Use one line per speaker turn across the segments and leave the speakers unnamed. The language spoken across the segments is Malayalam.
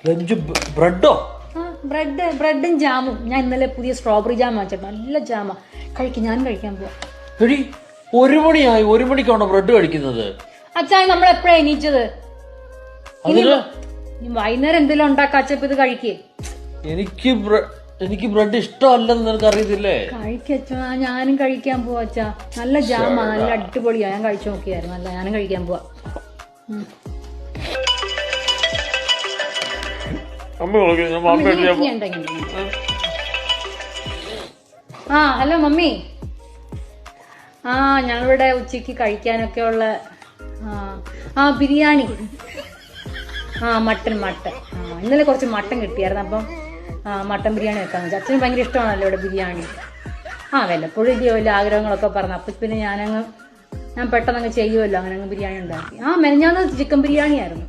ലഞ്ച് ബ്രെഡോ?
ബ്രെഡും ജാമും. ഞാൻ ഇന്നലെ പുതിയ സ്ട്രോബെറി ജാം വാങ്ങിച്ചു, നല്ല ജാമാ. ഞാൻ കഴിക്കാൻ പോവാ.
എടി 1 മണിയായി, 1 മണിക്കാണോ ബ്രെഡ് കഴിക്കുന്നത്?
അച്ഛാ നമ്മൾ എപ്പോഴാ എണീച്ചത്? വൈകുന്നേരം എന്തെങ്കിലും ഉണ്ടാക്കാം അച്ഛ, ഇത് കഴിക്കേ.
എനിക്ക് ബ്രെഡ് ഇഷ്ടമല്ലെന്ന് നിനക്ക് അറിയത്തില്ലേ?
കഴിക്കച്ചാ, ഞാനും കഴിക്കാൻ പോവാ അച്ഛാ. നല്ല ജാമാ, നല്ല അടിപൊളിയാ. ഞാൻ കഴിച്ചു നോക്കിയായിരുന്നു, നല്ല. ഞാനും കഴിക്കാൻ പോവാ. Hello mummy. ഞങ്ങളിവിടെ ഉച്ചക്ക് കഴിക്കാനൊക്കെ ഉള്ള ബിരിയാണി. മട്ടൻ. ഇന്നലെ കുറച്ച് മട്ടൻ കിട്ടിയായിരുന്നു, അപ്പം മട്ടൻ ബിരിയാണി വെക്കാന്ന് വെച്ചാൽ. അച്ഛന് ഭയങ്കര ഇഷ്ടമാണല്ലോ ഇവിടെ ബിരിയാണി. വല്ലപ്പോഴും വലിയ ആഗ്രഹങ്ങളൊക്കെ പറഞ്ഞു. അപ്പം പിന്നെ ഞാൻ പെട്ടെന്ന് ചെയ്യുമല്ലോ, അങ്ങനെ അങ്ങ് ബിരിയാണി ഉണ്ടാക്കി. മെനഞ്ഞാന്ന് ചിക്കൻ ബിരിയാണി ആയിരുന്നു.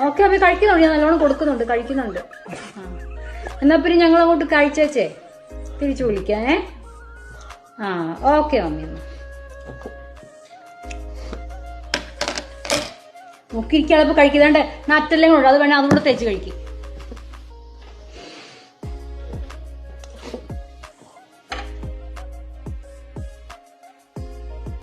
ഓക്കെ. അപ്പം കഴിക്കുന്നുണ്ട്, ഞാൻ നല്ലോണം കൊടുക്കുന്നുണ്ട്, കഴിക്കുന്നുണ്ട്. എന്നാ പിന്നെ ഞങ്ങൾ അങ്ങോട്ട് കഴിച്ചേച്ചേ തിരിച്ചു വിളിക്കാനേ. Okay mummy. നോക്കിയിരിക്കാതെ കഴിക്കുന്നുണ്ട്. നറ്റെല്ലാം കൂടെ അത് വേണേ അതുകൂടെ തേച്ച് കഴിക്കും.